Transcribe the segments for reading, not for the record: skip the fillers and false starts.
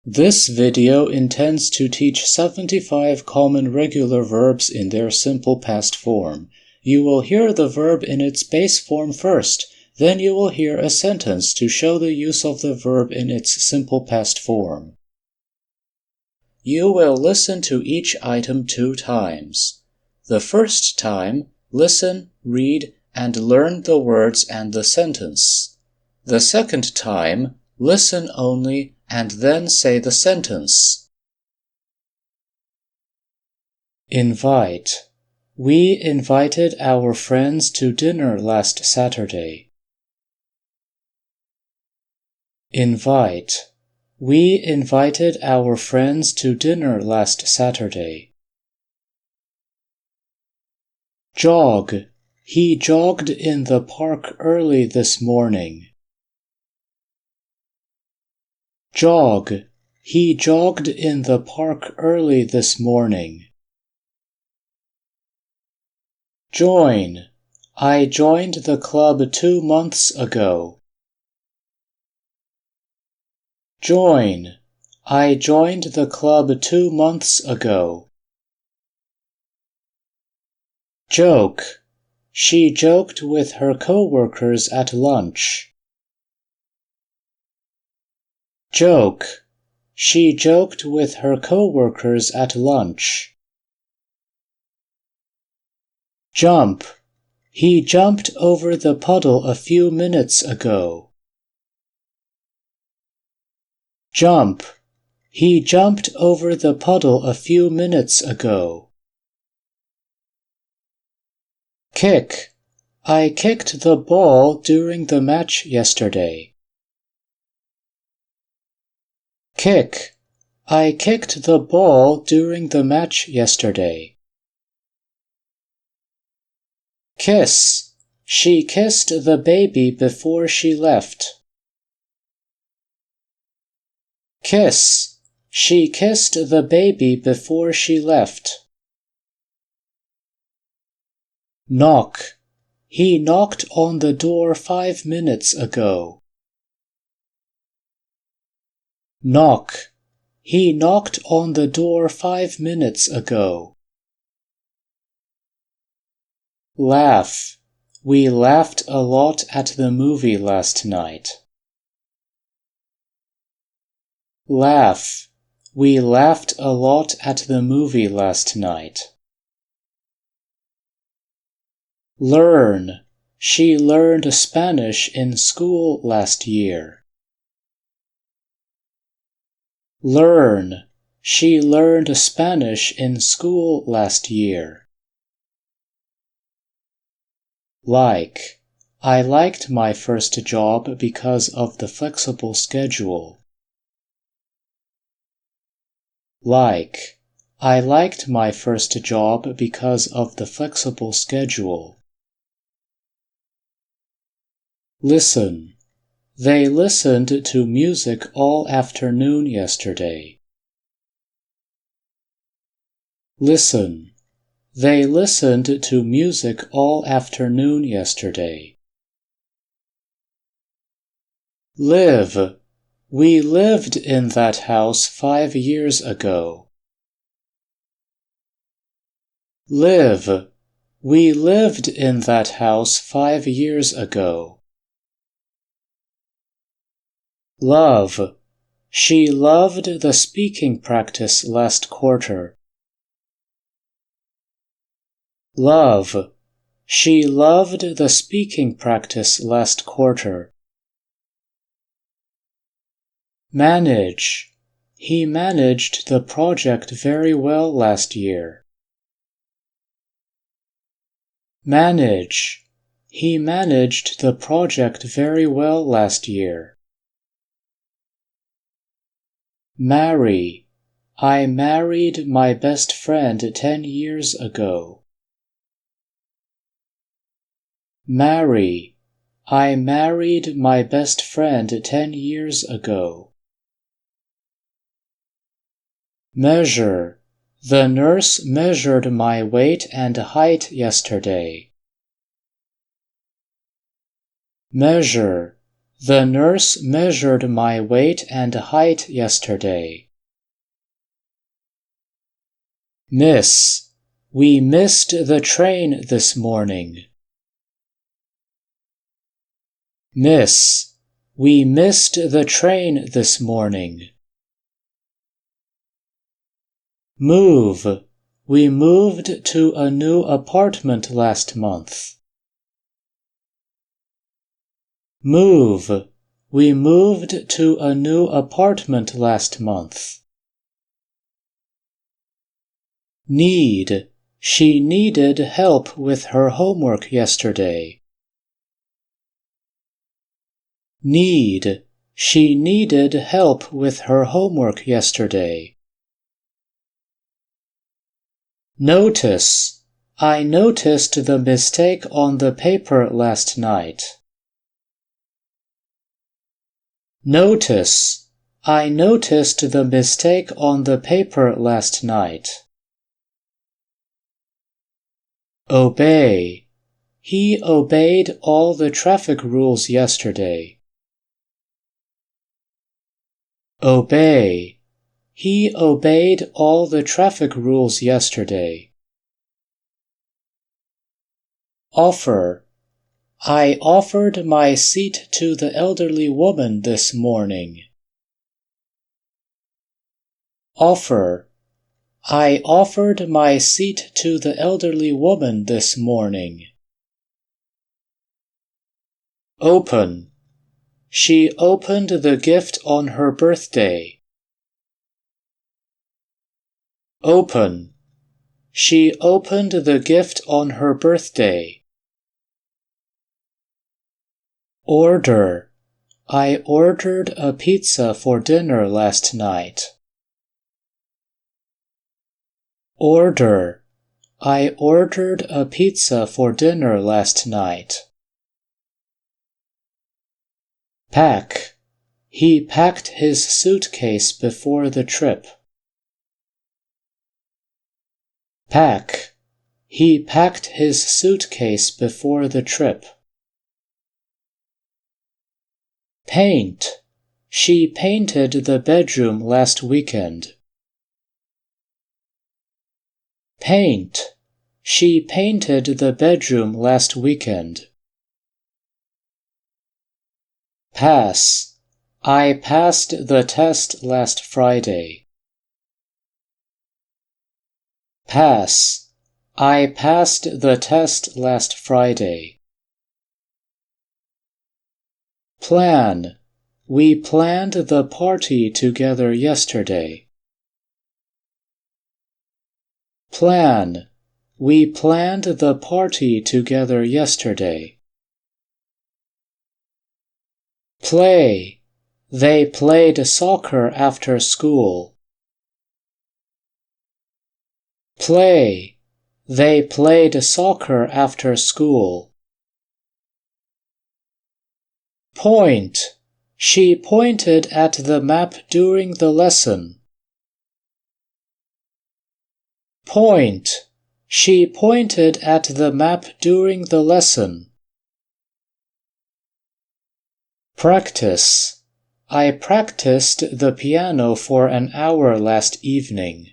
This video intends to teach 75 common regular verbs in their simple past form. You will hear the verb in its base form first, then you will hear a sentence to show the use of the verb in its simple past form. You will listen to each item 2 times. The first time, listen, read, and learn the words and the sentence. The second time, listen only and then say the sentence. Invite. We invited our friends to dinner last Saturday. Invite. We invited our friends to dinner last Saturday. Jog. He jogged in the park early this morning. Jog. He jogged in the park early this morning. Join. I joined the club 2 months ago. Join. I joined the club 2 months ago. Joke. She joked with her coworkers at lunch. Joke. She joked with her coworkers at lunch. Jump. He jumped over the puddle a few minutes ago. Jump. He jumped over the puddle a few minutes ago. Kick. I kicked the ball during the match yesterday. Kick. I kicked the ball during the match yesterday. Kiss. She kissed the baby before she left. Kiss. She kissed the baby before she left. Knock. He knocked on the door 5 minutes ago. Knock. He knocked on the door 5 minutes ago. Laugh. We laughed a lot at the movie last night. Laugh. We laughed a lot at the movie last night. Learn. She learned Spanish in school last year. Learn. She learned Spanish in school last year. Like. I liked my first job because of the flexible schedule. Like. I liked my first job because of the flexible schedule. Listen. They listened to music all afternoon yesterday. Listen. They listened to music all afternoon yesterday. Live. We lived in that house 5 years ago. Live. We lived in that house 5 years ago. Love. She loved the speaking practice last quarter. Love. She loved the speaking practice last quarter. Manage. He managed the project very well last year. Manage. He managed the project very well last year. Marry. I married my best friend 10 years ago. Marry. I married my best friend 10 years ago. Measure. The nurse measured my weight and height yesterday. Measure. The nurse measured my weight and height yesterday. Miss, we missed the train this morning. Miss, we missed the train this morning. Move, we moved to a new apartment last month. Move, we moved to a new apartment last month. Need, she needed help with her homework yesterday. Need, she needed help with her homework yesterday. Notice, I noticed the mistake on the paper last night. Notice, I noticed the mistake on the paper last night. Obey, he obeyed all the traffic rules yesterday. Obey, he obeyed all the traffic rules yesterday. Offer, I offered my seat to the elderly woman this morning. Offer, I offered my seat to the elderly woman this morning. Open, she opened the gift on her birthday. Open, she opened the gift on her birthday. Order, I ordered a pizza for dinner last night. Order, I ordered a pizza for dinner last night. Pack, he packed his suitcase before the trip. Pack, he packed his suitcase before the trip. Paint, she painted the bedroom last weekend. Paint, she painted the bedroom last weekend. Pass, I passed the test last Friday. Pass, I passed the test last Friday. Plan, we planned the party together yesterday. Plan, we planned the party together yesterday. Play, they played soccer after school. Play, they played soccer after school. Point, she pointed at the map during the lesson. Point, she pointed at the map during the lesson. Practice, I practiced the piano for an hour last evening.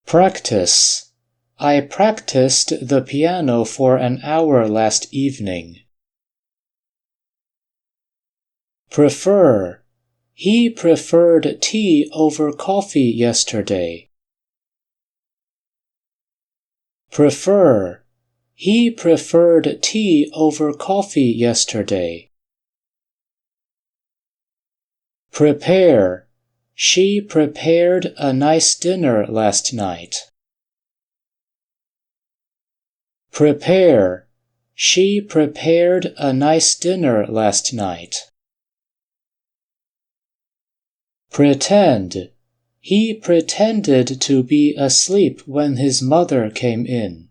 Practice, I practiced the piano for an hour last evening. Prefer, he preferred tea over coffee yesterday. Prefer, he preferred tea over coffee yesterday. Prepare, she prepared a nice dinner last night. Prepare, she prepared a nice dinner last night. Pretend, he pretended to be asleep when his mother came in.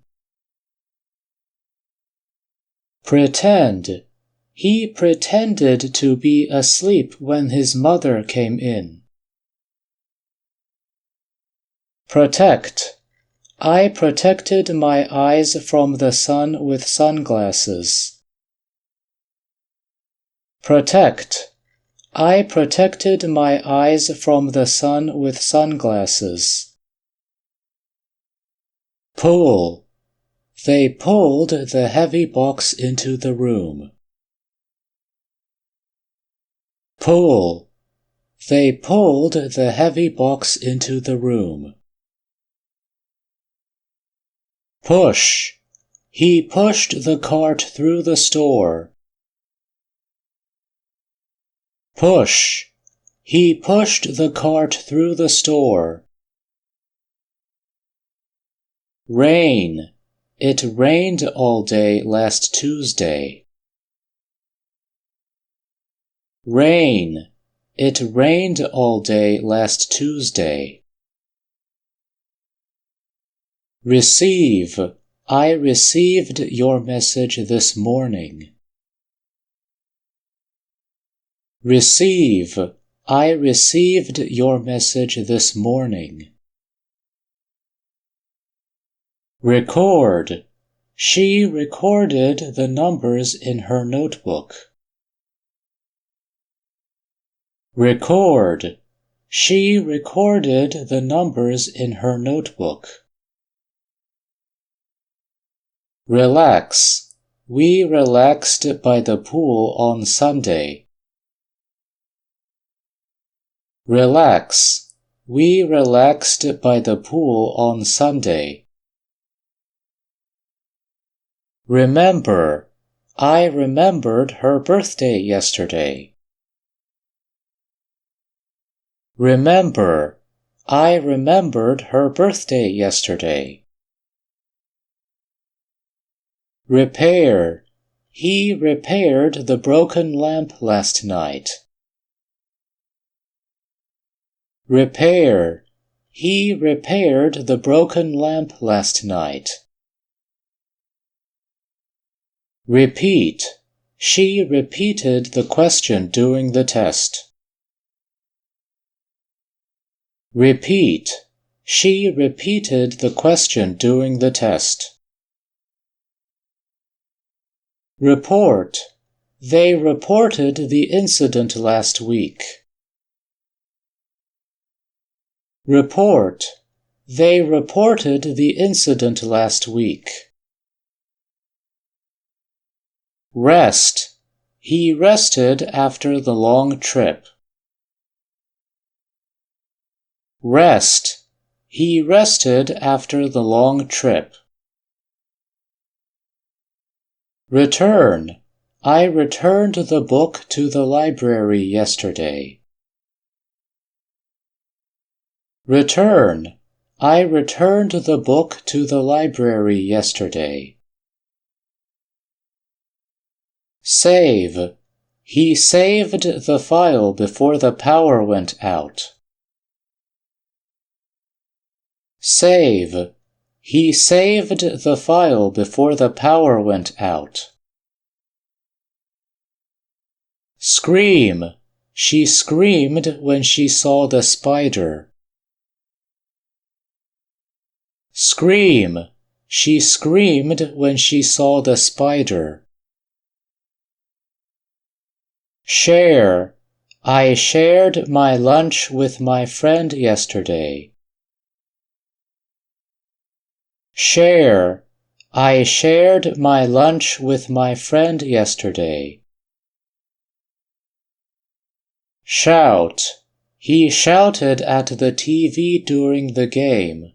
Pretend, he pretended to be asleep when his mother came in. Protect, I protected my eyes from the sun with sunglasses. Protect. I protected my eyes from the sun with sunglasses. Pull. They pulled the heavy box into the room. Pull. They pulled the heavy box into the room. Push. He pushed the cart through the store. Push. He pushed the cart through the store. Rain. It rained all day last Tuesday. Rain. It rained all day last Tuesday. Receive. I received your message this morning. Receive. I received your message this morning. Record. She recorded the numbers in her notebook. Record. She recorded the numbers in her notebook. Relax. We relaxed by the pool on Sunday. Relax. We relaxed by the pool on Sunday. Remember. I remembered her birthday yesterday. Remember. I remembered her birthday yesterday. Repair. He repaired the broken lamp last night. Repair. He repaired the broken lamp last night. Repeat. She repeated the question during the test. Repeat. She repeated the question during the test. Report. They reported the incident last week. Report. They reported the incident last week. Rest. He rested after the long trip. Rest. He rested after the long trip. Return. I returned the book to the library yesterday. Return. I returned the book to the library yesterday. Save. He saved the file before the power went out. Save. He saved the file before the power went out. Scream. She screamed when she saw the spider. Scream. She screamed when she saw the spider. Share. I shared my lunch with my friend yesterday. Share. I shared my lunch with my friend yesterday. Shout. He shouted at the TV during the game.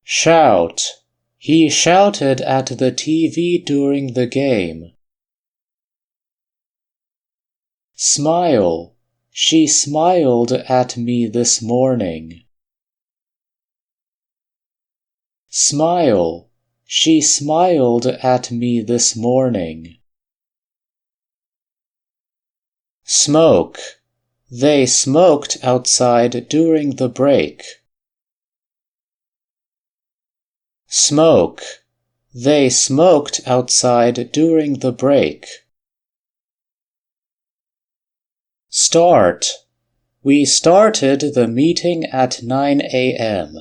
Shout. He shouted at the TV during the game. Smile. She smiled at me this morning. Smile. She smiled at me this morning. Smoke. They smoked outside during the break. Smoke. They smoked outside during the break. Start. We started the meeting at 9 a.m.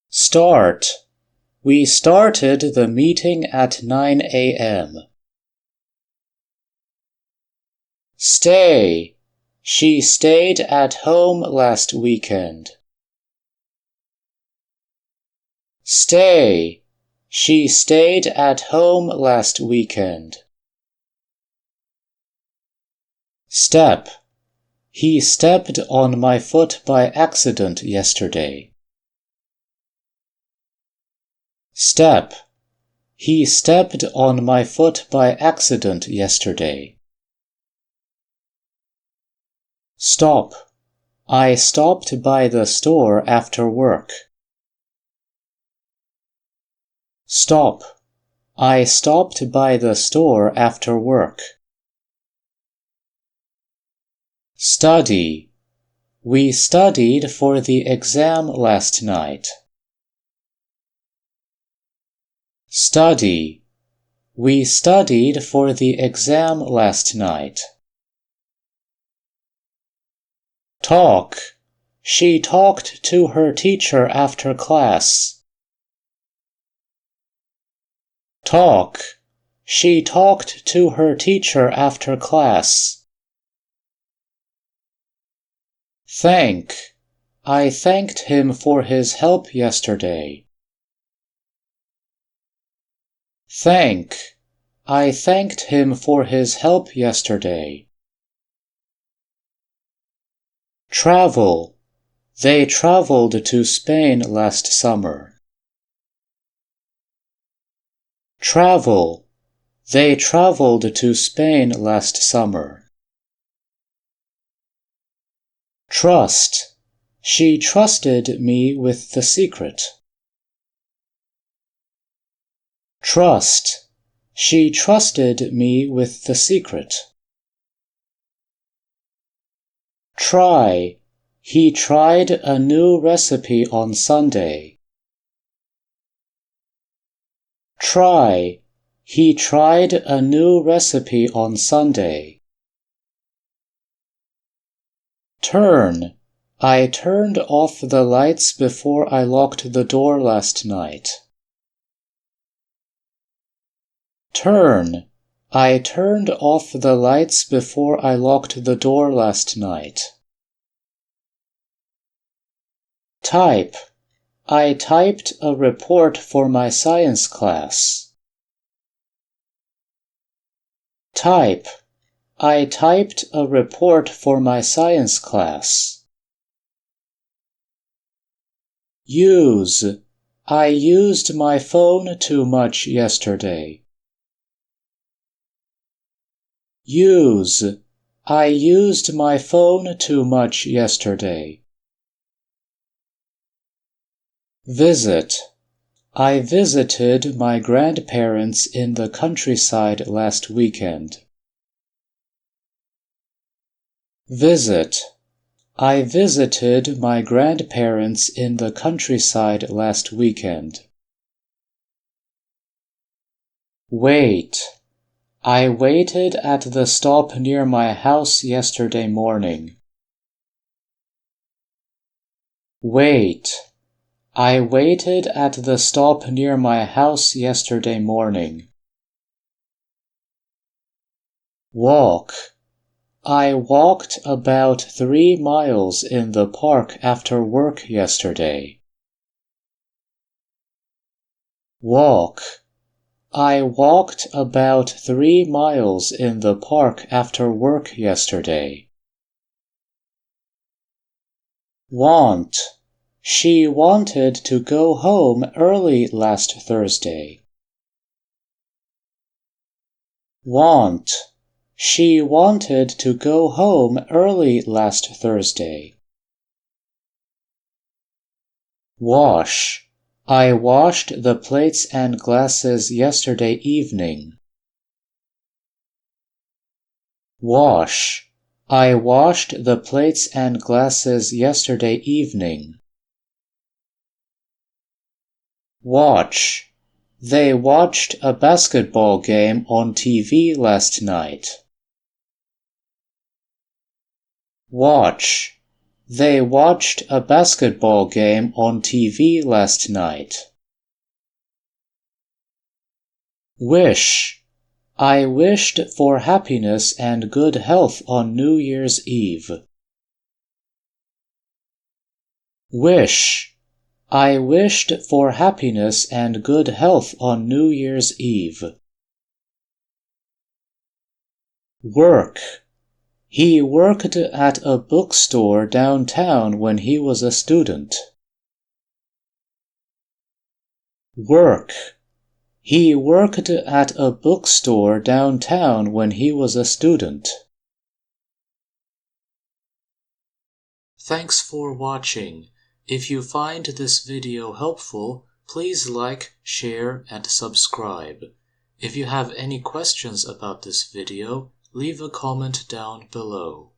Start. We started the meeting at 9 a.m. Stay. She stayed at home last weekend. Stay. She stayed at home last weekend. Step. He stepped on my foot by accident yesterday. Step. He stepped on my foot by accident yesterday. Stop. I stopped by the store after work. Stop. I stopped by the store after work. Study. We studied for the exam last night. Study. We studied for the exam last night. Talk. She talked to her teacher after class. Talk. She talked to her teacher after class. Thank. I thanked him for his help yesterday. Thank. I thanked him for his help yesterday. Travel. They traveled to Spain last summer. Travel. They traveled to Spain last summer. Trust. She trusted me with the secret. Trust. She trusted me with the secret. Try. He tried a new recipe on Sunday. Try. He tried a new recipe on Sunday. Turn. I turned off the lights before I locked the door last night. Turn. I turned off the lights before I locked the door last night. Type. I typed a report for my science class. Type. I typed a report for my science class. Use. I used my phone too much yesterday. Use. I used my phone too much yesterday. Visit. I visited my grandparents in the countryside last weekend. Visit. I visited my grandparents in the countryside last weekend. Wait. I waited at the stop near my house yesterday morning. Wait. I waited at the stop near my house yesterday morning. Walk. I walked about 3 miles in the park after work yesterday. Walk. I walked about 3 miles in the park after work yesterday. Want. She wanted to go home early last Thursday. Want. She wanted to go home early last Thursday. Wash. I washed the plates and glasses yesterday evening. Wash. I washed the plates and glasses yesterday evening. Watch. They watched a basketball game on TV last night. Watch. They watched a basketball game on TV last night. Wish. I wished for happiness and good health on New Year's Eve. Wish. I wished for happiness and good health on New Year's Eve. Work. He worked at a bookstore downtown when he was a student. Work. He worked at a bookstore downtown when he was a student. Thanks for watching. If you find this video helpful, please like, share, and subscribe. If you have any questions about this video, leave a comment down below.